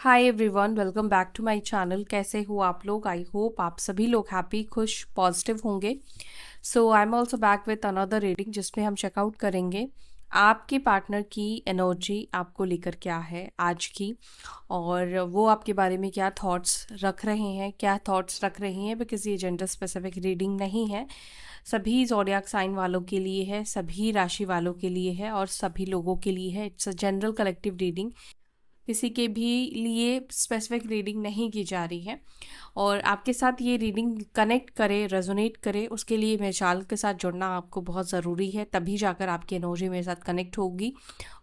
Hi everyone, welcome back to my channel. कैसे हो आप लोग? आई होप आप सभी लोग हैप्पी, खुश, पॉजिटिव होंगे। So I am also back with another reading जिसमें हम चेकआउट करेंगे आपके पार्टनर की एनर्जी आपको लेकर क्या है आज की, और वो आपके बारे में क्या थॉट्स रख रहे हैं, क्या थॉट्स रख रही हैं। बिकॉज ये जेंडर स्पेसिफिक रीडिंग नहीं है, सभी ज़ोडिएक साइन वालों के लिए है, सभी राशि वालों के लिए है और सभी लोगों के लिए है। It's a general collective reading, किसी के भी लिए स्पेसिफिक रीडिंग नहीं की जा रही है। और आपके साथ ये रीडिंग कनेक्ट करे, रेजोनेट करे, उसके लिए मेरे चाल के साथ जुड़ना आपको बहुत ज़रूरी है। तभी जाकर आपकी एनर्जी मेरे साथ कनेक्ट होगी,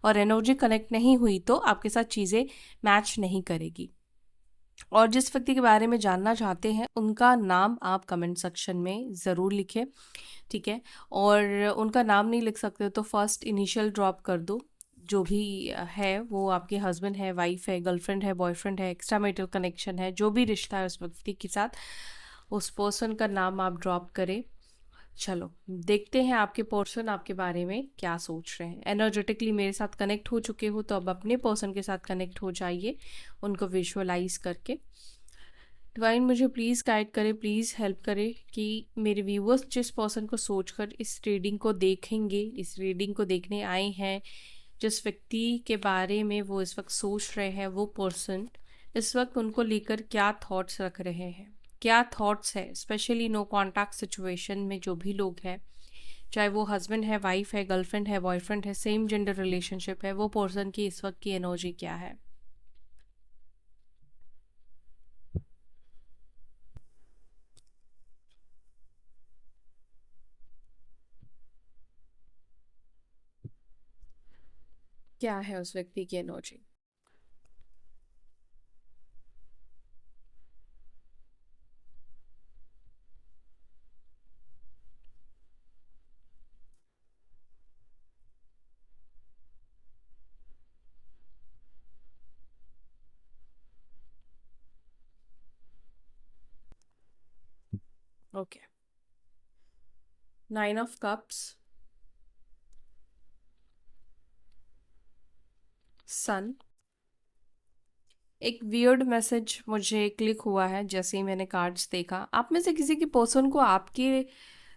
और एनर्जी कनेक्ट नहीं हुई तो आपके साथ चीज़ें मैच नहीं करेगी। और जिस व्यक्ति के बारे में जानना चाहते हैं उनका नाम आप कमेंट सेक्शन में ज़रूर लिखें, ठीक है। और उनका नाम नहीं लिख सकते तो फर्स्ट इनिशियल ड्रॉप कर दो। जो भी है वो आपके हस्बैंड है, वाइफ है, गर्लफ्रेंड है, बॉयफ्रेंड है, एक्स्ट्रा मैरिटल कनेक्शन है, जो भी रिश्ता है उस व्यक्ति के साथ, उस पर्सन का नाम आप ड्रॉप करें। चलो देखते हैं आपके पर्सन आपके बारे में क्या सोच रहे हैं। एनर्जेटिकली मेरे साथ कनेक्ट हो चुके हो तो अब अपने पर्सन के साथ कनेक्ट हो जाइए, उनको विजुअलाइज करके। डिवाइन मुझे प्लीज़ गाइड करे, प्लीज़ हेल्प करे कि मेरे व्यूअर्स जिस पर्सन को सोचकर इस रीडिंग को देखेंगे, इस रीडिंग को देखने आए हैं, जिस व्यक्ति के बारे में वो इस वक्त सोच रहे हैं, वो पर्सन इस वक्त उनको लेकर क्या थॉट्स रख रहे हैं, क्या थॉट्स है। स्पेशली नो कॉन्टैक्ट सिचुएशन में जो भी लोग हैं, चाहे वो हस्बैंड है, वाइफ है, गर्लफ्रेंड है, बॉयफ्रेंड है, सेम जेंडर रिलेशनशिप है, वो पर्सन की इस वक्त की एनर्जी क्या है। क्या है उस व्यक्ति की एनर्जी। ओके, 9 ऑफ कप्स, सन। एक वियर्ड मैसेज मुझे क्लिक हुआ है जैसे ही मैंने कार्ड्स देखा। आप में से किसी की पर्सन को आपके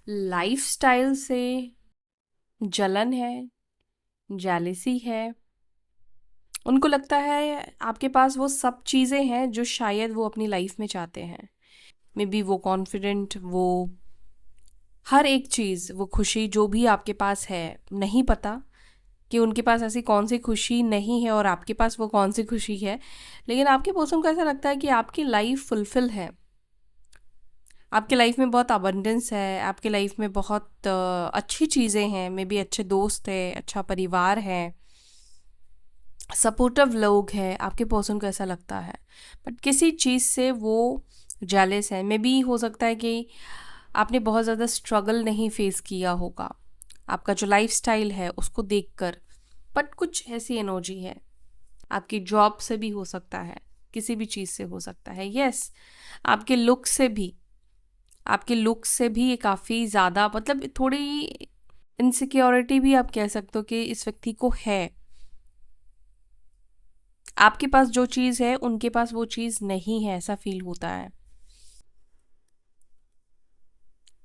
लाइफस्टाइल से जलन है, जेलिसी है। उनको लगता है आपके पास वो सब चीज़ें हैं जो शायद वो अपनी लाइफ में चाहते हैं। मे बी वो कॉन्फिडेंट, वो हर एक चीज़, वो खुशी जो भी आपके पास है, नहीं पता कि उनके पास ऐसी कौन सी खुशी नहीं है और आपके पास वो कौन सी खुशी है। लेकिन आपके पर्सन को ऐसा लगता है कि आपकी लाइफ फुलफिल है, आपके लाइफ में बहुत अबंडेंस है, आपके लाइफ में बहुत अच्छी चीज़ें हैं। मे बी अच्छे दोस्त है, अच्छा परिवार है, सपोर्टिव लोग हैं। आपके पर्सन को ऐसा लगता है, बट किसी चीज़ से वो जेलस है। मे बी हो सकता है कि आपने बहुत ज़्यादा स्ट्रगल नहीं फेस किया होगा आपका जो लाइफ स्टाइल है उसको देखकर, बट कुछ ऐसी एनर्जी है। आपकी जॉब से भी हो सकता है, किसी भी चीज़ से हो सकता है। यस, आपके लुक से भी, आपके लुक से भी ये काफ़ी ज़्यादा, मतलब थोड़ी इनसिक्योरिटी भी आप कह सकते हो कि इस व्यक्ति को है। आपके पास जो चीज़ है उनके पास वो चीज़ नहीं है, ऐसा फील होता है।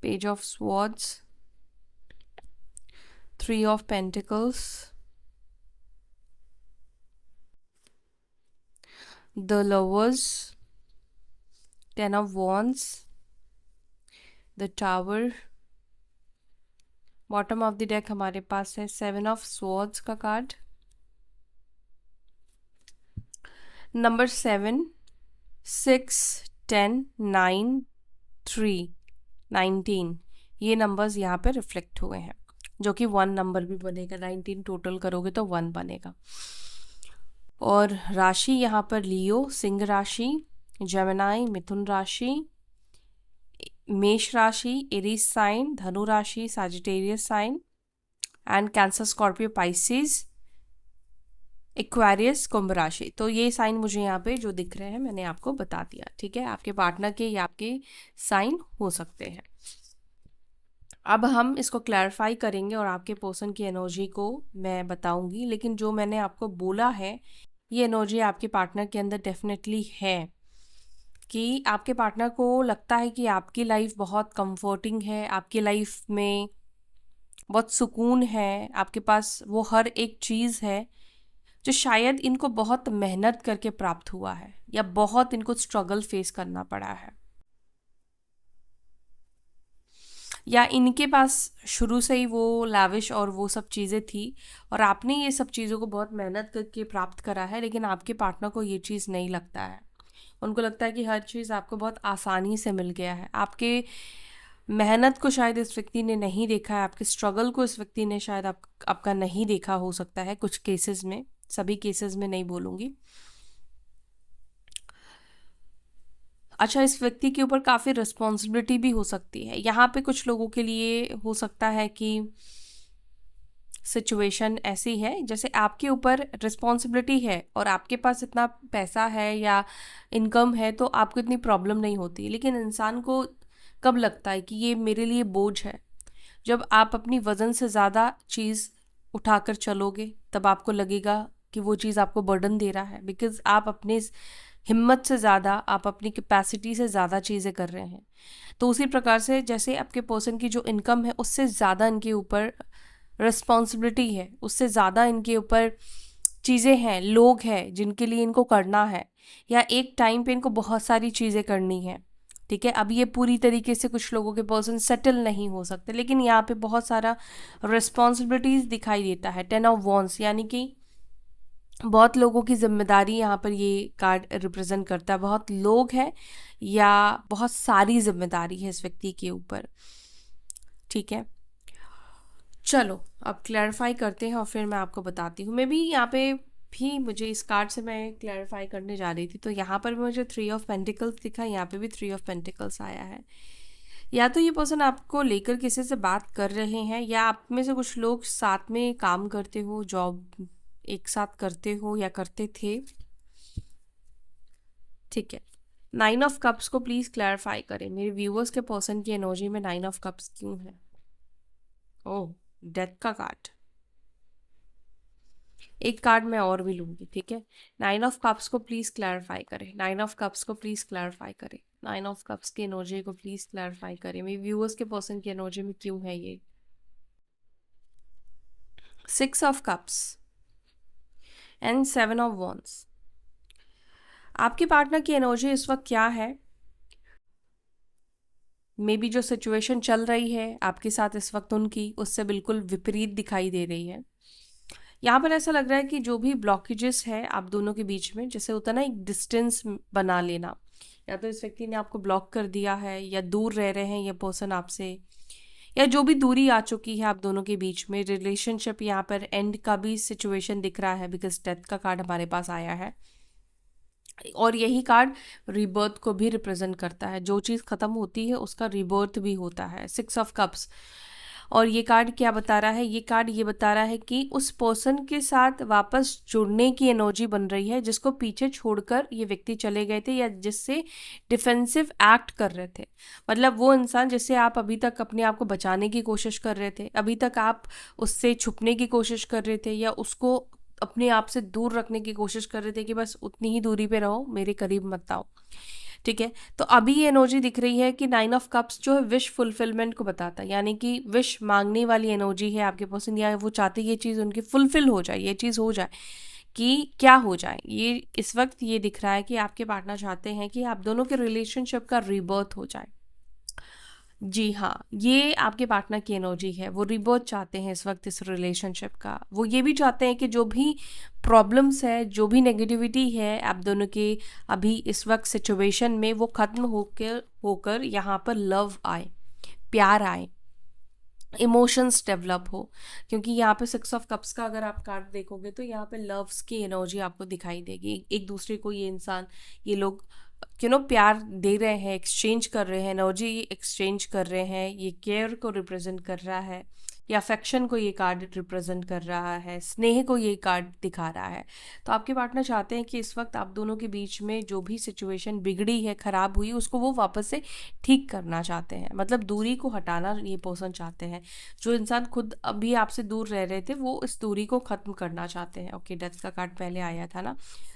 Page of swords, 3 of pentacles, the lovers, 10 of wands, the tower. Bottom of the deck हमारे पास है 7 ऑफ स्वॉर्ड्स का कार्ड। नंबर 7, 6, 10, 9, 3, 19, ये नंबर्स यहाँ पे रिफ्लेक्ट हुए हैं, जो कि 1 नंबर भी बनेगा। 19 टोटल करोगे तो 1 बनेगा। और राशि यहाँ पर लियो, सिंह राशि, जेमिनाई, मिथुन राशि, मेष राशि, एरीज साइन, धनु राशि, Sagittarius sign, and Cancer, Scorpio, Pisces, Aquarius, कुंभ राशि। तो ये साइन मुझे यहाँ पे जो दिख रहे हैं मैंने आपको बता दिया, ठीक है। आपके पार्टनर के या आपके साइन हो सकते हैं। अब हम इसको क्लैरिफाई करेंगे और आपके पर्सन की एनर्जी को मैं बताऊंगी। लेकिन जो मैंने आपको बोला है ये एनर्जी आपके पार्टनर के अंदर डेफिनेटली है कि आपके पार्टनर को लगता है कि आपकी लाइफ बहुत कंफर्टिंग है, आपकी लाइफ में बहुत सुकून है, आपके पास वो हर एक चीज़ है जो शायद इनको बहुत मेहनत करके प्राप्त हुआ है या बहुत इनको स्ट्रगल फेस करना पड़ा है, या इनके पास शुरू से ही वो लाविश और वो सब चीज़ें थी और आपने ये सब चीज़ों को बहुत मेहनत करके प्राप्त करा है, लेकिन आपके पार्टनर को ये चीज़ नहीं लगता है। उनको लगता है कि हर चीज़ आपको बहुत आसानी से मिल गया है। आपके मेहनत को शायद इस व्यक्ति ने नहीं देखा है, आपके स्ट्रगल को इस व्यक्ति ने शायद आपका नहीं देखा हो सकता है कुछ केसेस में, सभी केसेस में नहीं बोलूँगी। अच्छा, इस व्यक्ति के ऊपर काफ़ी रिस्पॉन्सिबिलिटी भी हो सकती है। यहाँ पे कुछ लोगों के लिए हो सकता है कि सिचुएशन ऐसी है जैसे आपके ऊपर रिस्पॉन्सिबिलिटी है और आपके पास इतना पैसा है या इनकम है तो आपको इतनी प्रॉब्लम नहीं होती, लेकिन इंसान को कब लगता है कि ये मेरे लिए बोझ है? जब आप अपनी वज़न से ज़्यादा चीज़ उठाकर चलोगे तब आपको लगेगा कि वो चीज़ आपको बर्डन दे रहा है, बिकॉज़ आप अपने हिम्मत से ज़्यादा, आप अपनी कैपेसिटी से ज़्यादा चीज़ें कर रहे हैं। तो उसी प्रकार से जैसे आपके पर्सन की जो इनकम है उससे ज़्यादा इनके ऊपर रिस्पॉन्सिबिलिटी है, उससे ज़्यादा इनके ऊपर चीज़ें हैं, लोग हैं जिनके लिए इनको करना है, या एक टाइम पे इनको बहुत सारी चीज़ें करनी है। ठीक है, अब ये पूरी तरीके से कुछ लोगों के पर्सन सेटल नहीं हो सकते, लेकिन यहाँ पे बहुत सारा रिस्पॉन्सिबिलिटीज़ दिखाई देता है। 10 ऑफ वॉन्ड्स यानी कि बहुत लोगों की जिम्मेदारी यहाँ पर ये कार्ड रिप्रेजेंट करता है। बहुत लोग हैं या बहुत सारी जिम्मेदारी है इस व्यक्ति के ऊपर। ठीक है, चलो अब क्लैरिफाई करते हैं और फिर मैं आपको बताती हूँ। मैं भी यहाँ पे भी मुझे इस कार्ड से मैं क्लैरिफाई करने जा रही थी, तो यहाँ पर भी मुझे 3 ऑफ पेंटिकल्स दिखा, यहाँ पे भी 3 ऑफ पेंटिकल्स आया है। या तो ये पर्सन आपको लेकर किसी से बात कर रहे हैं, या आप में से कुछ लोग साथ में काम करते हो, जॉब एक साथ करते हो या करते थे। ठीक है, 9 ऑफ कप्स को प्लीज़ क्लैरिफाई करें। मेरे व्यूअर्स के पर्सन की एनर्जी में 9 ऑफ कप्स क्यों है? ओह, डेथ का कार्ड। एक कार्ड मैं और भी लूंगी, ठीक है। 9 ऑफ कप्स को प्लीज़ क्लैरिफाई करें, 9 ऑफ कप्स को प्लीज़ क्लैरिफाई करें, 9 ऑफ कप्स की एनर्जी को प्लीज़ क्लैरिफाई करें। मेरे व्यूअर्स के पर्सन की एनर्जी में क्यों है ये? 6 of cups and 7 of wands. आपके पार्टनर की एनर्जी इस वक्त क्या है? मे बी जो सिचुएशन चल रही है आपके साथ इस वक्त उनकी उससे बिल्कुल विपरीत दिखाई दे रही है। यहाँ पर ऐसा लग रहा है कि जो भी ब्लॉकेजेस है आप दोनों के बीच में, जैसे होता है ना एक डिस्टेंस बना लेना, या तो इस व्यक्ति ने आपको ब्लॉक कर दिया है या दूर रह रहे हैं ये पर्सन आपसे, या जो भी दूरी आ चुकी है आप दोनों के बीच में, रिलेशनशिप यहाँ पर एंड का भी सिचुएशन दिख रहा है, बिकॉज डेथ का कार्ड हमारे पास आया है और यही कार्ड रीबर्थ को भी रिप्रेजेंट करता है। जो चीज़ ख़त्म होती है उसका रीबर्थ भी होता है। 6 ऑफ कप्स। और ये कार्ड क्या बता रहा है? ये कार्ड ये बता रहा है कि उस पर्सन के साथ वापस जुड़ने की एनर्जी बन रही है जिसको पीछे छोड़कर ये व्यक्ति चले गए थे, या जिससे डिफेंसिव एक्ट कर रहे थे। मतलब वो इंसान जिससे आप अभी तक अपने आप को बचाने की कोशिश कर रहे थे, अभी तक आप उससे छुपने की कोशिश कर रहे थे या उसको अपने आप से दूर रखने की कोशिश कर रहे थे कि बस उतनी ही दूरी पे रहो, मेरे करीब मत आओ। ठीक है, तो अभी ये एनर्जी दिख रही है कि 9 ऑफ कप्स जो है विश फुलफिलमेंट को बताता है, यानी कि विश मांगने वाली एनर्जी है आपके पर्सन, या वो चाहते ये चीज़ उनकी फुलफिल हो जाए, ये चीज़ हो जाए। कि क्या हो जाए, ये इस वक्त ये दिख रहा है कि आपके पार्टनर चाहते हैं कि आप दोनों के रिलेशनशिप का रीबर्थ हो जाए। जी हाँ, ये आपके पार्टनर की एनर्जी है। वो रिबर्थ चाहते हैं इस वक्त इस रिलेशनशिप का। वो ये भी चाहते हैं कि जो भी प्रॉब्लम्स है, जो भी नेगेटिविटी है आप दोनों के अभी इस वक्त सिचुएशन में, वो ख़त्म होकर यहाँ पर लव आए, प्यार आए, इमोशंस डेवलप हो। क्योंकि यहाँ पे 6 ऑफ कप्स का अगर आप कार्ड देखोगे तो यहाँ पे लव्स की एनर्जी आपको दिखाई देगी। एक दूसरे को ये इंसान, ये लोग प्यार दे रहे हैं, एक्सचेंज कर रहे हैं, एनर्जी एक्सचेंज कर रहे हैं। ये केयर को रिप्रेजेंट कर रहा है, या अफेक्शन को ये कार्ड रिप्रेजेंट कर रहा है, स्नेह को ये कार्ड दिखा रहा है। तो आपके पार्टनर चाहते हैं कि इस वक्त आप दोनों के बीच में जो भी सिचुएशन बिगड़ी है, ख़राब हुई, उसको वो वापस से ठीक करना चाहते हैं, मतलब दूरी को हटाना ये पर्सन चाहते हैं। जो इंसान खुद अभी आपसे दूर रह रहे थे वो इस दूरी को ख़त्म करना चाहते हैं। ओके, डेथ का कार्ड पहले आया था ना,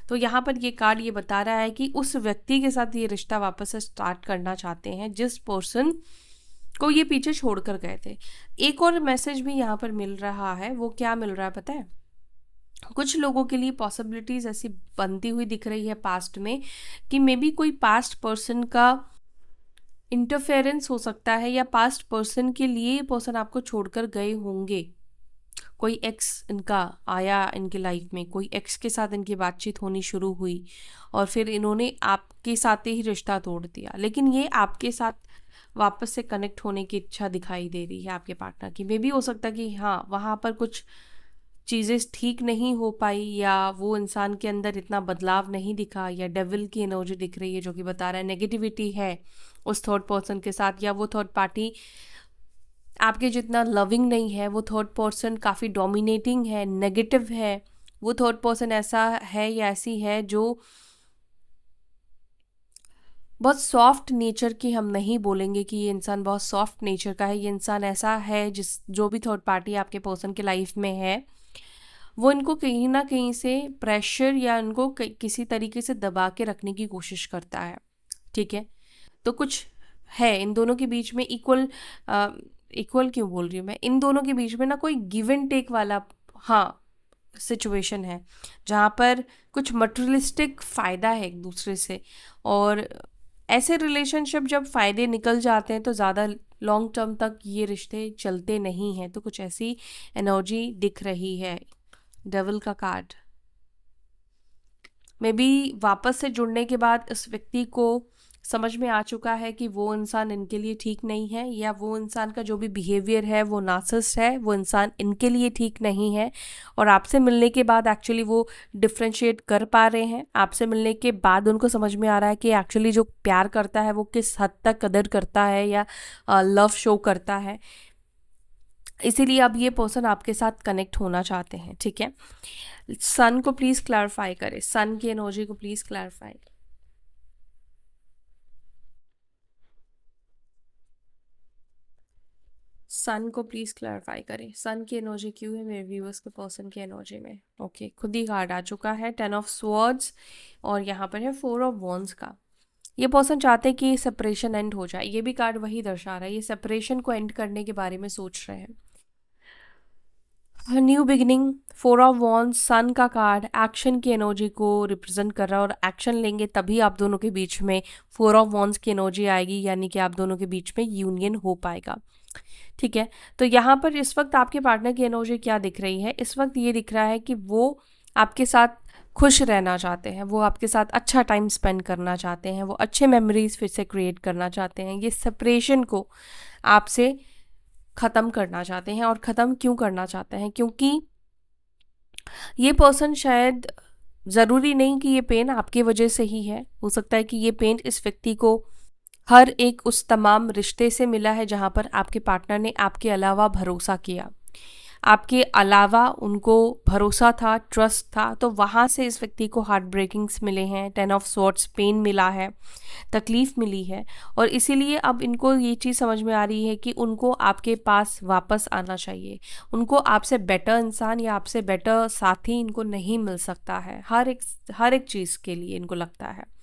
तो यहाँ पर ये कार्ड ये बता रहा है कि उस व्यक्ति के साथ ये रिश्ता वापस से स्टार्ट करना चाहते हैं जिस पर्सन को ये पीछे छोड़कर गए थे। एक और मैसेज भी यहाँ पर मिल रहा है, वो क्या मिल रहा है पता है? कुछ लोगों के लिए पॉसिबिलिटीज ऐसी बनती हुई दिख रही है पास्ट में कि मे बी कोई पास्ट पर्सन का इंटरफेरेंस हो सकता है, या पास्ट पर्सन के लिए ये पर्सन आपको छोड़कर गए होंगे। कोई एक्स इनका आया इनकी लाइफ में, कोई एक्स के साथ इनकी बातचीत होनी शुरू हुई और फिर इन्होंने आपके साथ ही रिश्ता तोड़ दिया, लेकिन ये आपके साथ वापस से कनेक्ट होने की इच्छा दिखाई दे रही है आपके पार्टनर की। मे भी हो सकता है कि हाँ, वहाँ पर कुछ चीज़ें ठीक नहीं हो पाई, या वो इंसान के अंदर इतना बदलाव नहीं दिखा, या डेविल की एनर्जी दिख रही है जो कि बता रहा है नेगेटिविटी है उस थर्ड पर्सन के साथ, या वो थर्ड पार्टी आपके जितना लविंग नहीं है, वो थर्ड पर्सन काफ़ी डोमिनेटिंग है, नेगेटिव है। वो थर्ड पर्सन ऐसा है या ऐसी है जो बहुत सॉफ्ट नेचर की, हम नहीं बोलेंगे कि ये इंसान बहुत सॉफ्ट नेचर का है। ये इंसान ऐसा है जिस जो भी थर्ड पार्टी आपके पर्सन के लाइफ में है, वो इनको कहीं ना कहीं से प्रेशर या इनको किसी तरीके से दबा के रखने की कोशिश करता है। ठीक है, तो कुछ है इन दोनों के बीच में इक्वल, इक्वल क्यों बोल रही हूँ मैं, इन दोनों के बीच में ना कोई गिव एंड टेक वाला, हाँ, सिचुएशन है जहाँ पर कुछ मटेरियलिस्टिक फ़ायदा है एक दूसरे से। और ऐसे रिलेशनशिप जब फ़ायदे निकल जाते हैं तो ज़्यादा लॉन्ग टर्म तक ये रिश्ते चलते नहीं हैं। तो कुछ ऐसी एनर्जी दिख रही है। डेविल का कार्ड मे बी वापस से जुड़ने के बाद इस व्यक्ति को समझ में आ चुका है कि वो इंसान इनके लिए ठीक नहीं है, या वो इंसान का जो भी बिहेवियर है वो नार्सिसिस्ट है, वो इंसान इनके लिए ठीक नहीं है। और आपसे मिलने के बाद एक्चुअली वो डिफ्रेंशिएट कर पा रहे हैं। आपसे मिलने के बाद उनको समझ में आ रहा है कि एक्चुअली जो प्यार करता है वो किस हद तक कदर करता है या लव शो करता है। इसीलिए अब ये पर्सन आपके साथ कनेक्ट होना चाहते हैं। ठीक है, सन को प्लीज़ क्लैरिफाई करें, सन की एनर्जी को प्लीज़ क्लैरिफाई। सन को प्लीज़ क्लैरिफाई करें, सन की एनर्जी क्यों है मेरे व्यूअर्स के पर्सन की एनर्जी में। ओके, खुद ही कार्ड आ चुका है, 10 ऑफ स्वॉर्ड्स, और यहाँ पर है 4 ऑफ वॉन्ड्स का। ये पर्सन चाहते हैं कि सेपरेशन एंड हो जाए। ये भी कार्ड वही दर्शा रहा है, ये सेपरेशन को एंड करने के बारे में सोच रहे हैं। न्यू बिगिनिंग, 4 ऑफ वॉन्ड्स, सन का कार्ड एक्शन की एनर्जी को रिप्रेजेंट कर रहा है, और एक्शन लेंगे तभी आप दोनों के बीच में 4 ऑफ वॉन्ड्स की एनर्जी आएगी, यानी कि आप दोनों के बीच में यूनियन हो पाएगा। ठीक है, तो यहाँ पर इस वक्त आपके पार्टनर की एनर्जी क्या दिख रही है? इस वक्त ये दिख रहा है कि वो आपके साथ खुश रहना चाहते हैं, वो आपके साथ अच्छा टाइम स्पेंड करना चाहते हैं, वो अच्छे मेमोरीज फिर से क्रिएट करना चाहते हैं। ये सेपरेशन को आपसे ख़त्म करना चाहते हैं। और ख़त्म क्यों करना चाहते हैं? क्योंकि ये पर्सन शायद, ज़रूरी नहीं कि ये पेन आपकी वजह से ही है, हो सकता है कि ये पेन इस व्यक्ति को हर एक उस तमाम रिश्ते से मिला है जहाँ पर आपके पार्टनर ने आपके अलावा भरोसा किया, आपके अलावा उनको भरोसा था, ट्रस्ट था, तो वहाँ से इस व्यक्ति को हार्ट ब्रेकिंग्स मिले हैं, 10 ऑफ स्वॉर्ड्स, पेन मिला है, तकलीफ़ मिली है। और इसीलिए अब इनको ये चीज़ समझ में आ रही है कि उनको आपके पास वापस आना चाहिए। उनको आपसे बेटर इंसान या आपसे बेटर साथी इनको नहीं मिल सकता है, हर एक चीज़ के लिए इनको लगता है।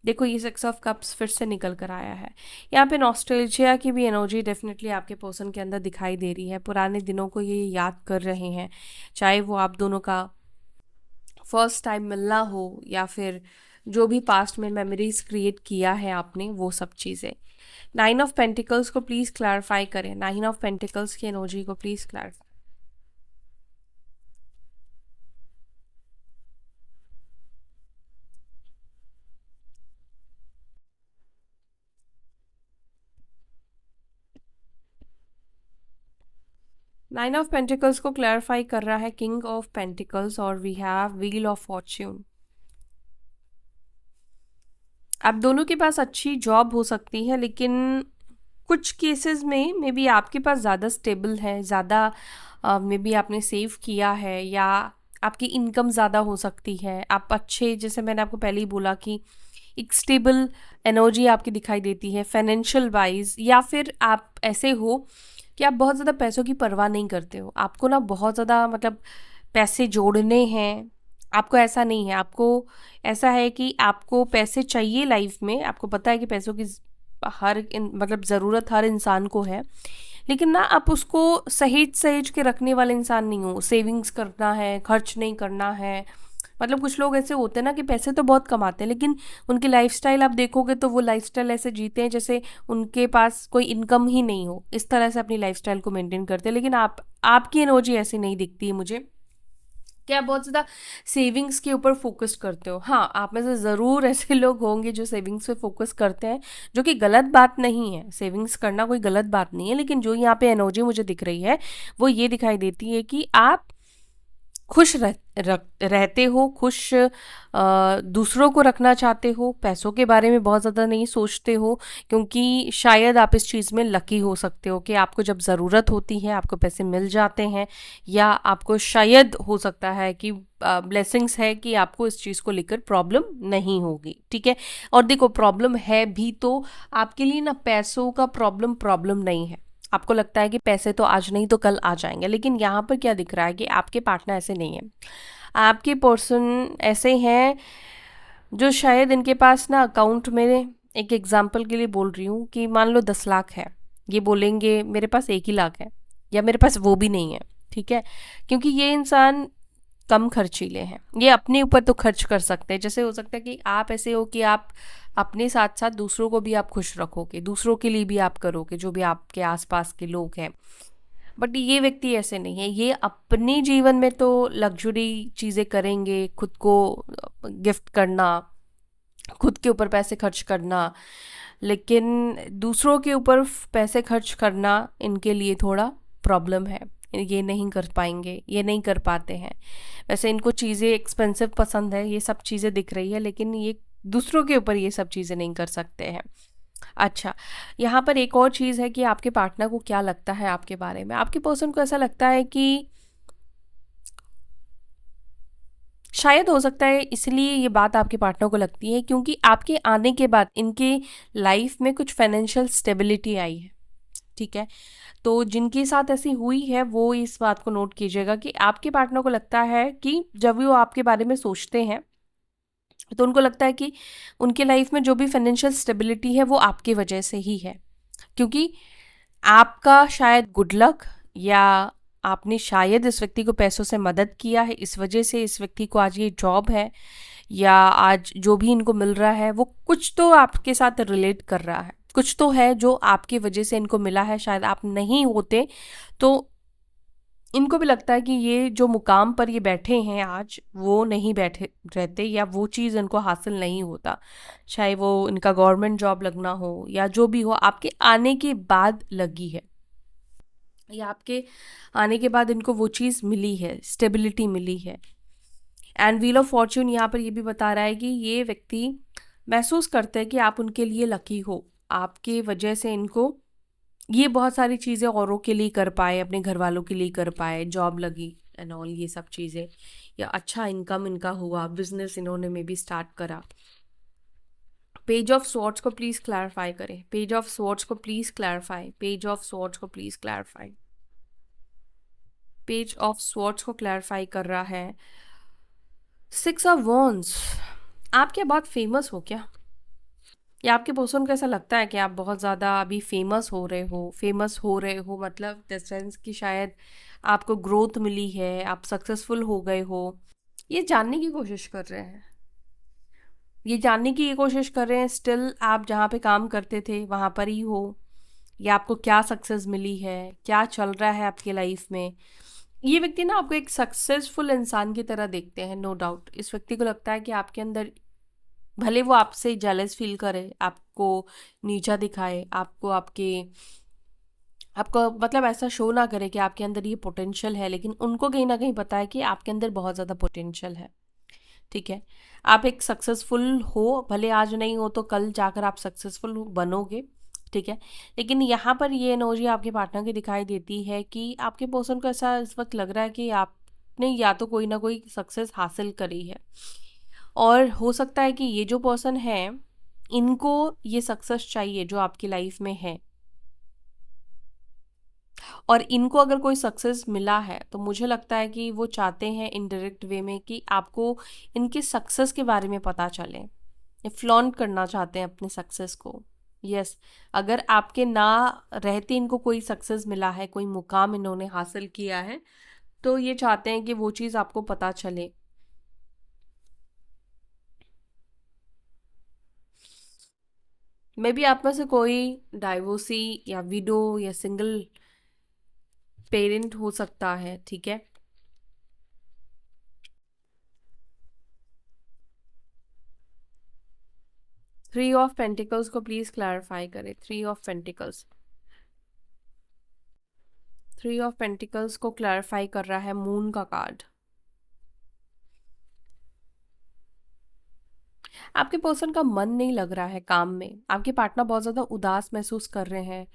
देखो, ये 6 ऑफ कप्स फिर से निकल कर आया है। यहाँ पे नॉस्टैल्जिया की भी एनर्जी डेफिनेटली आपके पर्सन के अंदर दिखाई दे रही है। पुराने दिनों को ये याद कर रहे हैं, चाहे वो आप दोनों का फर्स्ट टाइम मिलना हो, या फिर जो भी पास्ट में मेमोरीज क्रिएट किया है आपने, वो सब चीज़ें। 9 ऑफ पेंटिकल्स को प्लीज़ क्लैरिफाई करें, 9 ऑफ पेंटिकल्स की एनर्जी को please clarify. Nine of pentacles को क्लैरिफाई कर रहा है किंग ऑफ पेंटिकल्स, और we have wheel of fortune. आप दोनों के पास अच्छी जॉब हो सकती है, लेकिन कुछ केसेस में मे बी आपके पास ज़्यादा स्टेबल है, ज़्यादा मे बी आपने सेव किया है, या आपकी इनकम ज़्यादा हो सकती है, आप अच्छे, जैसे मैंने आपको पहले ही बोला कि एक स्टेबल एनर्जी आपकी दिखाई देती है फाइनेंशियल वाइज, या फिर आप ऐसे हो कि आप बहुत ज़्यादा पैसों की परवाह नहीं करते हो, आपको ना बहुत ज़्यादा मतलब पैसे जोड़ने हैं, आपको ऐसा नहीं है, आपको ऐसा है कि आपको पैसे चाहिए लाइफ में, आपको पता है कि पैसों की मतलब ज़रूरत हर इंसान को है, लेकिन ना आप उसको सहेज सहेज के रखने वाले इंसान नहीं हो, सेविंग्स करना है, खर्च नहीं करना है। मतलब कुछ लोग ऐसे होते हैं ना कि पैसे तो बहुत कमाते हैं, लेकिन उनकी लाइफस्टाइल आप देखोगे तो वो लाइफस्टाइल ऐसे जीते हैं जैसे उनके पास कोई इनकम ही नहीं हो, इस तरह से अपनी लाइफस्टाइल को मेंटेन करते हैं। लेकिन आपकी एनर्जी ऐसी नहीं दिखती है मुझे कि आप बहुत ज़्यादा सेविंग्स के ऊपर फोकस करते हो। हाँ, आप में से ज़रूर ऐसे लोग होंगे जो सेविंग्स पे फोकस करते हैं, जो कि गलत बात नहीं है, सेविंग्स करना कोई गलत बात नहीं है, लेकिन जो यहाँ पे एनर्जी मुझे दिख रही है वो ये दिखाई देती है कि आप खुश रहते हो, खुश दूसरों को रखना चाहते हो, पैसों के बारे में बहुत ज़्यादा नहीं सोचते हो, क्योंकि शायद आप इस चीज़ में लकी हो सकते हो कि आपको जब ज़रूरत होती है आपको पैसे मिल जाते हैं, या आपको शायद हो सकता है कि ब्लेसिंग्स है कि आपको इस चीज़ को लेकर प्रॉब्लम नहीं होगी। ठीक है, और देखो प्रॉब्लम है भी तो आपके लिए ना पैसों का प्रॉब्लम नहीं है, आपको लगता है कि पैसे तो आज नहीं तो कल आ जाएंगे, लेकिन यहाँ पर क्या दिख रहा है कि आपके पार्टनर ऐसे नहीं है, आपके पर्सन ऐसे हैं जो शायद इनके पास ना अकाउंट में, एक एग्जांपल के लिए बोल रही हूँ कि मान लो 10 लाख है, ये बोलेंगे मेरे पास 1 ही लाख है, या मेरे पास वो भी नहीं है। ठीक है, क्योंकि ये इंसान कम खर्चीले हैं, ये अपने ऊपर तो खर्च कर सकते हैं। जैसे हो सकता है कि आप ऐसे हो कि आप अपने साथ साथ दूसरों को भी आप खुश रखोगे, दूसरों के लिए भी आप करोगे, जो भी आपके आसपास के लोग हैं, बट ये व्यक्ति ऐसे नहीं है, ये अपने जीवन में तो लग्जरी चीज़ें करेंगे, खुद को गिफ्ट करना, खुद के ऊपर पैसे खर्च करना, लेकिन दूसरों के ऊपर पैसे खर्च करना इनके लिए थोड़ा प्रॉब्लम है, ये नहीं कर पाएंगे, ये नहीं कर पाते हैं। वैसे इनको चीज़ें एक्सपेंसिव पसंद है, ये सब चीज़ें दिख रही है, लेकिन ये दूसरों के ऊपर ये सब चीज़ें नहीं कर सकते हैं। अच्छा, यहाँ पर एक और चीज़ है कि आपके पार्टनर को क्या लगता है आपके बारे में। आपके पर्सन को ऐसा लगता है कि शायद हो सकता है इसलिए ये बात आपके पार्टनर को लगती है क्योंकि आपके आने के बाद इनके लाइफ में कुछ फाइनेंशियल स्टेबिलिटी आई है। ठीक है, तो जिनके साथ ऐसी हुई है वो इस बात को नोट कीजिएगा कि आपके पार्टनर को लगता है कि जब वो आपके बारे में सोचते हैं तो उनको लगता है कि उनके लाइफ में जो भी फाइनेंशियल स्टेबिलिटी है वो आपकी वजह से ही है, क्योंकि आपका शायद गुड लक, या आपने शायद इस व्यक्ति को पैसों से मदद किया है, इस वजह से इस व्यक्ति को आज ये जॉब है, या आज जो भी इनको मिल रहा है वो कुछ तो आपके साथ रिलेट कर रहा है, कुछ तो है जो आपकी वजह से इनको मिला है। शायद आप नहीं होते तो इनको भी लगता है कि ये जो मुकाम पर ये बैठे हैं आज वो नहीं बैठे रहते, या वो चीज़ इनको हासिल नहीं होता, चाहे वो इनका गवर्नमेंट जॉब लगना हो या जो भी हो, आपके आने के बाद लगी है, या आपके आने के बाद इनको वो चीज़ मिली है, स्टेबिलिटी मिली है। एंड व्हील ऑफ फॉर्च्यून यहाँ पर ये भी बता रहा है कि ये व्यक्ति महसूस करते हैं कि आप उनके लिए लकी हो, आपके वजह से इनको ये बहुत सारी चीज़ें औरों के लिए कर पाए, अपने घर वालों के लिए कर पाए, जॉब लगी एंड ऑल ये सब चीज़ें, या अच्छा इनकम इनका हुआ, बिजनेस इन्होंने में भी स्टार्ट करा। पेज ऑफ स्वॉर्ड्स को प्लीज़ क्लैरिफाई करें, पेज ऑफ स्वॉर्ड्स को please clarify, page of swords को please clarify, page of swords को क्लैरिफाई कर रहा है 6 ऑफ वॉन्ड्स। आप क्या बहुत फेमस हो क्या, या आपके पर्सन को ऐसा लगता है कि आप बहुत ज़्यादा अभी फेमस हो रहे हो, फेमस हो रहे हो मतलब द सेंस कि शायद आपको ग्रोथ मिली है, आप सक्सेसफुल हो गए हो, ये जानने की कोशिश कर रहे हैं, ये जानने की ये कोशिश कर रहे हैं स्टिल आप जहाँ पे काम करते थे वहाँ पर ही हो, या आपको क्या सक्सेस मिली है, क्या चल रहा है आपके लाइफ में। ये व्यक्ति ना आपको एक सक्सेसफुल इंसान की तरह देखते हैं, नो डाउट। इस व्यक्ति को लगता है कि आपके अंदर, भले वो आपसे जेलस फील करे, आपको नीचा दिखाए, आपको मतलब ऐसा शो ना करे कि आपके अंदर ये पोटेंशियल है, लेकिन उनको कहीं ना कहीं पता है कि आपके अंदर बहुत ज़्यादा पोटेंशियल है। ठीक है, आप एक सक्सेसफुल हो, भले आज नहीं हो तो कल जाकर आप सक्सेसफुल बनोगे। ठीक है। लेकिन यहाँ पर ये एनर्जी आपके पार्टनर की दिखाई देती है कि आपके पर्सन को ऐसा इस वक्त लग रहा है कि आपने या तो कोई ना कोई सक्सेस हासिल करी है, और हो सकता है कि ये जो पर्सन है इनको ये सक्सेस चाहिए जो आपकी लाइफ में है, और इनको अगर कोई सक्सेस मिला है तो मुझे लगता है कि वो चाहते हैं इनडायरेक्ट वे में कि आपको इनके सक्सेस के बारे में पता चले, ये फ्लॉन्ट करना चाहते हैं अपने सक्सेस को। यस, अगर आपके ना रहते इनको कोई सक्सेस मिला है, कोई मुकाम इन्होंने हासिल किया है, तो ये चाहते हैं कि वो चीज़ आपको पता चले। मे बी आप में से कोई डाइवोर्सी या विडो या सिंगल पेरेंट हो सकता है, ठीक है। 3 ऑफ पेंटिकल्स को प्लीज क्लैरिफाई करें। 3 ऑफ पेंटिकल्स, 3 ऑफ पेंटिकल्स को क्लैरिफाई कर रहा है मून का कार्ड। आपके पर्सन का मन नहीं लग रहा है काम में, आपके पार्टनर बहुत ज़्यादा उदास महसूस कर रहे हैं,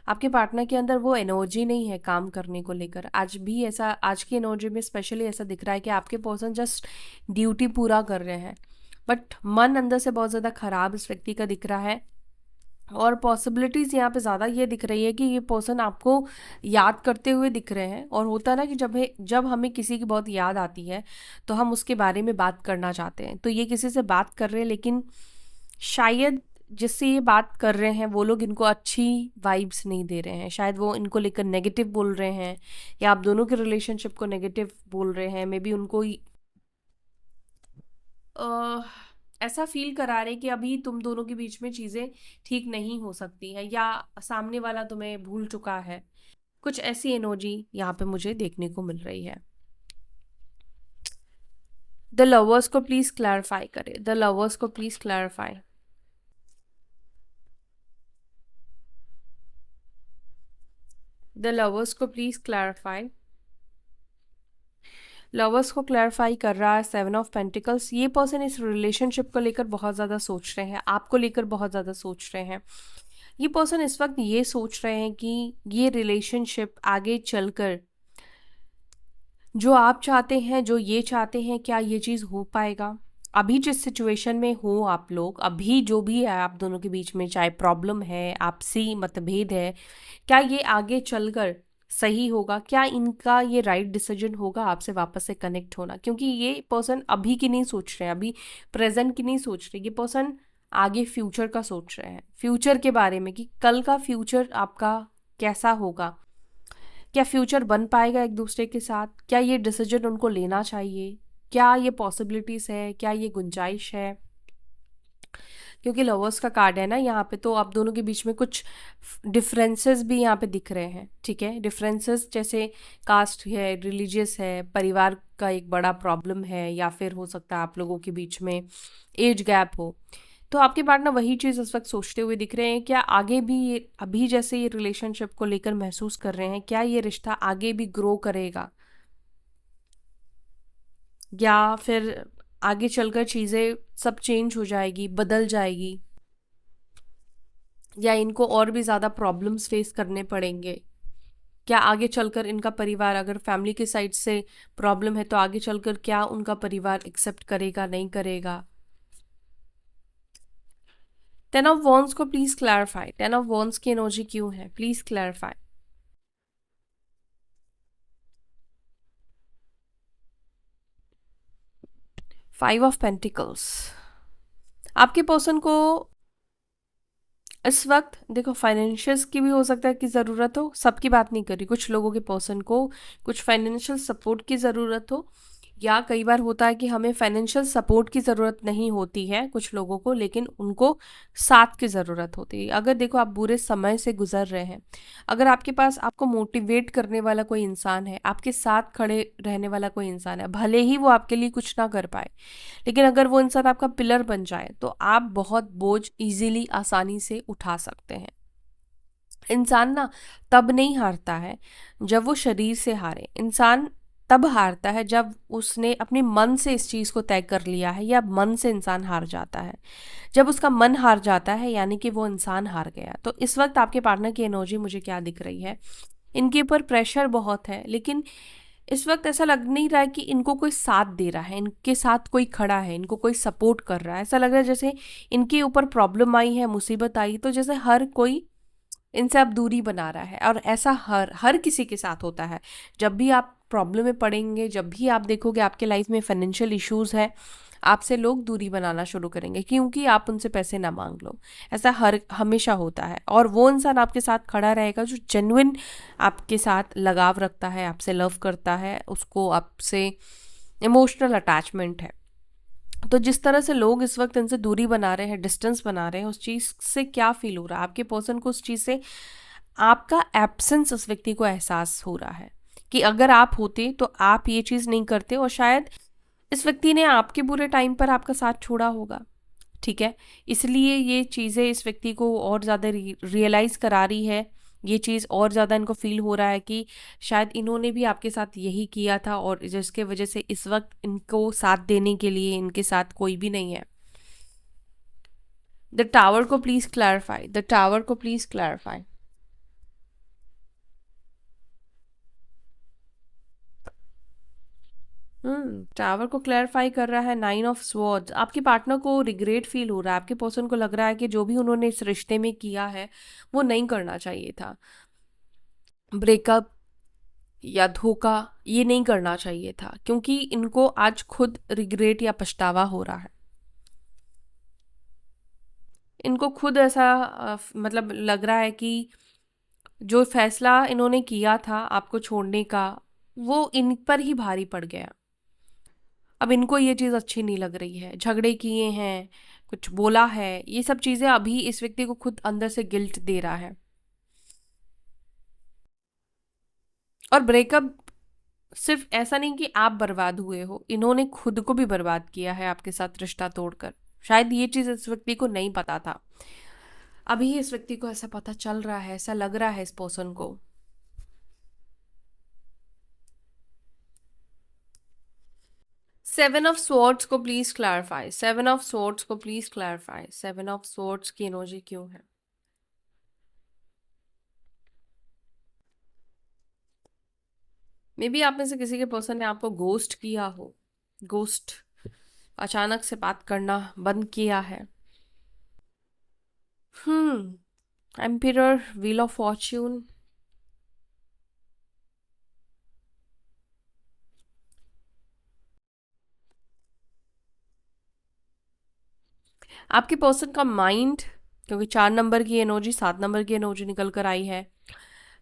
आपके पार्टनर के अंदर वो एनर्जी नहीं है काम करने को लेकर। आज भी ऐसा, आज की एनर्जी में स्पेशली ऐसा दिख रहा है कि आपके पर्सन जस्ट ड्यूटी पूरा कर रहे हैं, बट मन अंदर से बहुत ज़्यादा खराब इस व्यक्ति का दिख रहा है। और पॉसिबिलिटीज़ यहाँ पे ज़्यादा ये दिख रही है कि ये पर्सन आपको याद करते हुए दिख रहे हैं, और होता है ना कि जब हमें किसी की बहुत याद आती है तो हम उसके बारे में बात करना चाहते हैं, तो ये किसी से बात कर रहे हैं, लेकिन शायद जिससे ये बात कर रहे हैं वो लोग इनको अच्छी वाइब्स नहीं दे रहे हैं, शायद वो इनको लेकर नेगेटिव बोल रहे हैं, या आप दोनों के रिलेशनशिप को नेगेटिव बोल रहे हैं। मे बी उनको अ, ऐसा फील करा रहे कि अभी तुम दोनों के बीच में चीज़ें ठीक नहीं हो सकती हैं, या सामने वाला तुम्हें भूल चुका है। कुछ ऐसी एनर्जी यहाँ पे मुझे देखने को मिल रही है। द लवर्स को प्लीज क्लैरिफाई करें। द लवर्स को प्लीज क्लैरिफाई। द लवर्स को प्लीज क्लैरिफाई। लवर्स को क्लैरिफाई कर रहा है 7 ऑफ पेंटिकल्स। ये पर्सन इस रिलेशनशिप को लेकर बहुत ज़्यादा सोच रहे हैं, आपको लेकर बहुत ज़्यादा सोच रहे हैं। ये पर्सन इस वक्त ये सोच रहे हैं कि ये रिलेशनशिप आगे चलकर जो आप चाहते हैं, जो ये चाहते हैं, क्या ये चीज़ हो पाएगा। अभी जिस सिचुएशन में हो आप लोग, अभी जो भी है आप दोनों के बीच में, चाहे प्रॉब्लम है, आपसी मतभेद है, क्या ये आगे चलकर सही होगा, क्या इनका ये राइट डिसीजन होगा आपसे वापस से कनेक्ट होना। क्योंकि ये पर्सन अभी की नहीं सोच रहे हैं, अभी प्रेजेंट की नहीं सोच रहे, ये पर्सन आगे फ्यूचर का सोच रहे हैं, फ्यूचर के बारे में कि कल का फ्यूचर आपका कैसा होगा, क्या फ्यूचर बन पाएगा एक दूसरे के साथ, क्या ये डिसीजन उनको लेना चाहिए, क्या ये पॉसिबिलिटीज़ है, क्या ये गुंजाइश है। क्योंकि लवर्स का कार्ड है ना यहाँ पे, तो आप दोनों के बीच में कुछ डिफरेंसेस भी यहाँ पे दिख रहे हैं, ठीक है। डिफरेंसेस जैसे कास्ट है, रिलीजियस है, परिवार का एक बड़ा प्रॉब्लम है, या फिर हो सकता है आप लोगों के बीच में एज गैप हो। तो आपके पार्टनर वही चीज़ इस वक्त सोचते हुए दिख रहे हैं, क्या आगे भी ये अभी जैसे ये रिलेशनशिप को लेकर महसूस कर रहे हैं, क्या ये रिश्ता आगे भी ग्रो करेगा, या फिर आगे चलकर चीज़ें सब चेंज हो जाएगी, बदल जाएगी, या इनको और भी ज़्यादा प्रॉब्लम्स फेस करने पड़ेंगे। क्या आगे चलकर इनका परिवार, अगर फैमिली के साइड से प्रॉब्लम है तो आगे चलकर क्या उनका परिवार एक्सेप्ट करेगा, नहीं करेगा। 10 ऑफ वॉन्ड्स को प्लीज क्लैरिफाई। 10 ऑफ वॉन्ड्स की एनर्जी क्यों है, प्लीज क्लैरिफाई। 5 ऑफ पेंटिकल्स, आपके पर्सन को इस वक्त देखो फाइनेंशियल्स की भी हो सकता है कि ज़रूरत हो, सबकी बात नहीं कर रही, कुछ लोगों के पर्सन को कुछ फाइनेंशियल सपोर्ट की ज़रूरत हो, या कई बार होता है कि हमें फाइनेंशियल सपोर्ट की ज़रूरत नहीं होती है कुछ लोगों को, लेकिन उनको साथ की ज़रूरत होती है। अगर देखो आप बुरे समय से गुजर रहे हैं, अगर आपके पास आपको मोटिवेट करने वाला कोई इंसान है, आपके साथ खड़े रहने वाला कोई इंसान है, भले ही वो आपके लिए कुछ ना कर पाए, लेकिन अगर वो इंसान आपका पिलर बन जाए तो आप बहुत बोझ इजीली आसानी से उठा सकते हैं। इंसान ना तब नहीं हारता है जब वो शरीर से हारे, इंसान तब हारता है जब उसने अपने मन से इस चीज़ को तय कर लिया है, या मन से इंसान हार जाता है। जब उसका मन हार जाता है यानी कि वो इंसान हार गया। तो इस वक्त आपके पार्टनर की एनर्जी मुझे क्या दिख रही है, इनके ऊपर प्रेशर बहुत है, लेकिन इस वक्त ऐसा लग नहीं रहा है कि इनको कोई साथ दे रहा है, इनके साथ कोई खड़ा है, इनको कोई सपोर्ट कर रहा है। ऐसा लग रहा है जैसे इनके ऊपर प्रॉब्लम आई है, मुसीबत आई, तो जैसे हर कोई इनसे अब दूरी बना रहा है। और ऐसा हर हर किसी के साथ होता है। जब भी आप प्रॉब्लम में पड़ेंगे, जब भी आप देखोगे आपके लाइफ में फाइनेंशियल इश्यूज है, आपसे लोग दूरी बनाना शुरू करेंगे क्योंकि आप उनसे पैसे ना मांग लो। ऐसा हर हमेशा होता है। और वो इंसान आपके साथ खड़ा रहेगा जो जेन्युइन आपके साथ लगाव रखता है, आपसे लव करता है, उसको आपसे इमोशनल अटैचमेंट है। तो जिस तरह से लोग इस वक्त इनसे दूरी बना रहे हैं, डिस्टेंस बना रहे हैं, उस चीज़ से क्या फील हो रहा है आपके पर्सन को? उस चीज़ से आपका एब्सेंस उस व्यक्ति को एहसास हो रहा है कि अगर आप होते तो आप ये चीज़ नहीं करते, और शायद इस व्यक्ति ने आपके बुरे टाइम पर आपका साथ छोड़ा होगा। ठीक है, इसलिए ये चीज़ें इस व्यक्ति को और ज़्यादा रियलाइज़ करा रही है। ये चीज़ और ज़्यादा इनको फील हो रहा है कि शायद इन्होंने भी आपके साथ यही किया था, और जिसके वजह से इस वक्त इनको साथ देने के लिए इनके साथ कोई भी नहीं है। द टावर को प्लीज़ क्लैरिफाई, द टावर को प्लीज़ क्लैरिफाई। टावर को क्लैरिफाई कर रहा है नाइन ऑफ स्वॉर्ड्स। आपके पार्टनर को रिग्रेट फील हो रहा है, आपके पर्सन को लग रहा है कि जो भी उन्होंने इस रिश्ते में किया है वो नहीं करना चाहिए था। ब्रेकअप या धोखा ये नहीं करना चाहिए था, क्योंकि इनको आज खुद रिग्रेट या पछतावा हो रहा है। इनको खुद ऐसा मतलब लग रहा है कि जो फैसला इन्होंने किया था आपको छोड़ने का, वो इन पर ही भारी पड़ गया। अब इनको ये चीज़ अच्छी नहीं लग रही है, झगड़े किए हैं, कुछ बोला है, ये सब चीज़ें अभी इस व्यक्ति को खुद अंदर से गिल्ट दे रहा है। और ब्रेकअप सिर्फ ऐसा नहीं कि आप बर्बाद हुए हो, इन्होंने खुद को भी बर्बाद किया है आपके साथ रिश्ता तोड़कर। शायद ये चीज़ इस व्यक्ति को नहीं पता था, अभी इस व्यक्ति को ऐसा पता चल रहा है, ऐसा लग रहा है इस पर्सन को। सेवन ऑफ स्वॉर्ड्स को please clarify, seven of swords को please clarify. Seven of swords की एनर्जी क्यों है? मे बी आप में से किसी के पर्सन ने आपको घोस्ट किया हो, घोस्ट अचानक से बात करना बंद किया है। एम्पिरर, व्हील ऑफ फॉर्च्यून। आपके पर्सन का माइंड, क्योंकि 4 नंबर की एनर्जी, 7 नंबर की एनर्जी निकल कर आई है,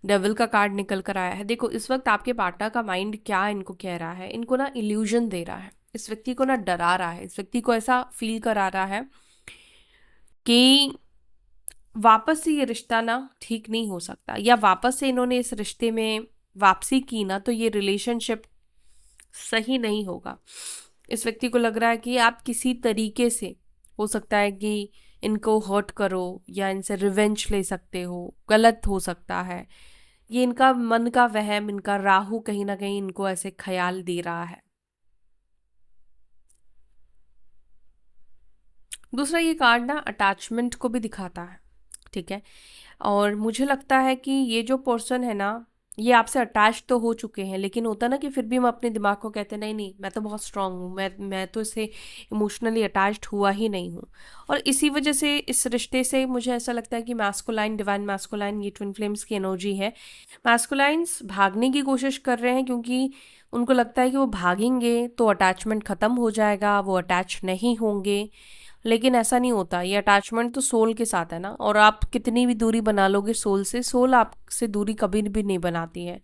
डेविल का कार्ड निकल कर आया है। देखो इस वक्त आपके पार्टनर का माइंड क्या इनको कह रहा है, इनको ना इल्यूजन दे रहा है, इस व्यक्ति को ना डरा रहा है, इस व्यक्ति को ऐसा फील करा रहा है कि वापस से ये रिश्ता ना ठीक नहीं हो सकता, या वापस से इन्होंने इस रिश्ते में वापसी की ना तो ये रिलेशनशिप सही नहीं होगा। इस व्यक्ति को लग रहा है कि आप किसी तरीके से, हो सकता है कि इनको हर्ट करो या इनसे रिवेंज ले सकते हो, गलत हो सकता है। ये इनका मन का वहम, इनका राहु कहीं ना कहीं इनको ऐसे ख्याल दे रहा है। दूसरा ये कार्ड ना अटैचमेंट को भी दिखाता है। ठीक है, और मुझे लगता है कि ये जो पर्सन है ना, ये आपसे अटैच तो हो चुके हैं, लेकिन होता ना कि फिर भी हम अपने दिमाग को कहते हैं नहीं नहीं मैं तो बहुत स्ट्रांग हूँ, मैं तो इससे इमोशनली अटैच्ड हुआ ही नहीं हूँ। और इसी वजह से इस रिश्ते से मुझे ऐसा लगता है कि मैस्कुलाइन, डिवाइन मैस्कुलाइन, ये ट्विन फ्लेम्स की एनर्जी है। मैस्कुलाइन्स भागने की कोशिश कर रहे हैं क्योंकि उनको लगता है कि वो भागेंगे तो अटैचमेंट ख़त्म हो जाएगा, वो अटैच नहीं होंगे। लेकिन ऐसा नहीं होता, ये अटैचमेंट तो सोल के साथ है ना, और आप कितनी भी दूरी बना लोगे सोल से, सोल आपसे दूरी कभी भी नहीं बनाती है।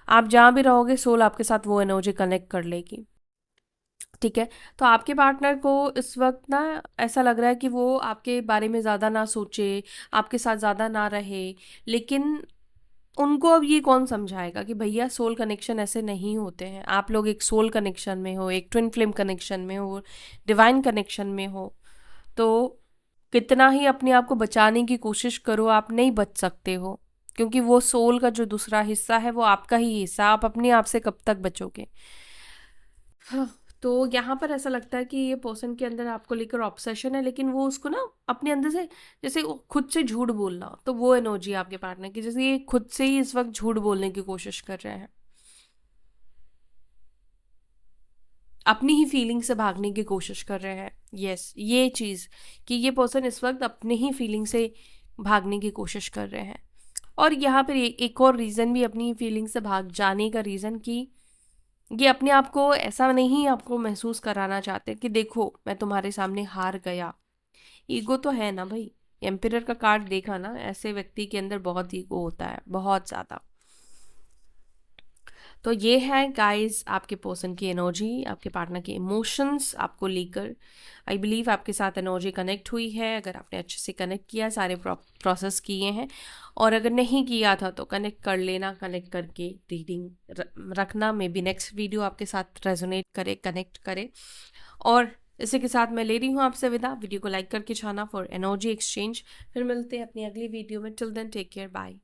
आप जहाँ भी रहोगे सोल आपके साथ वो एनर्जी कनेक्ट कर लेगी। ठीक है, तो आपके पार्टनर को इस वक्त ना ऐसा लग रहा है कि वो आपके बारे में ज़्यादा ना सोचे, आपके साथ ज़्यादा ना रहे, लेकिन उनको अब ये कौन समझाएगा कि भैया सोल कनेक्शन ऐसे नहीं होते हैं। आप लोग एक सोल कनेक्शन में हो, एक ट्विन फ्लेम कनेक्शन में हो, डिवाइन कनेक्शन में हो, तो कितना ही अपने आप को बचाने की कोशिश करो आप नहीं बच सकते हो। क्योंकि वो सोल का जो दूसरा हिस्सा है वो आपका ही हिस्सा, आप अपने आप से कब तक बचोगे। हाँ, तो यहाँ पर ऐसा लगता है कि ये पर्सन के अंदर आपको लेकर ऑब्सेशन है, लेकिन वो उसको ना अपने अंदर से जैसे वो खुद से झूठ बोलना, तो वो एनर्जी आपके पार्टनर की, जैसे ये खुद से ही इस वक्त झूठ बोलने की कोशिश कर रहे हैं, अपनी ही फीलिंग से भागने की कोशिश कर रहे हैं। यस, ये चीज़ कि ये पर्सन इस वक्त अपने ही फीलिंग से भागने की कोशिश कर रहे हैं। और यहाँ पर एक और रीज़न भी अपनी फीलिंग से भाग जाने का रीज़न कि ये अपने आप को ऐसा नहीं आपको महसूस कराना चाहते कि देखो मैं तुम्हारे सामने हार गया। ईगो तो है ना भाई, एम्पिरर का कार्ड देखा ना, ऐसे व्यक्ति के अंदर बहुत ईगो होता है, बहुत ज़्यादा। तो ये है गाइस आपके पर्सन की एनर्जी, आपके पार्टनर के इमोशंस आपको लेकर। आई बिलीव आपके साथ एनर्जी कनेक्ट हुई है। अगर आपने अच्छे से कनेक्ट किया, सारे प्रोसेस किए हैं, और अगर नहीं किया था तो कनेक्ट कर लेना, कनेक्ट करके रीडिंग रखना। मे बी नेक्स्ट वीडियो आपके साथ रेजोनेट करे, कनेक्ट करे। और इसी के साथ मैं ले रही हूँ आपसे विदा। वीडियो को लाइक करके छाना फॉर एनर्जी एक्सचेंज। फिर मिलते हैं अपनी अगली वीडियो में। Till then take care, bye.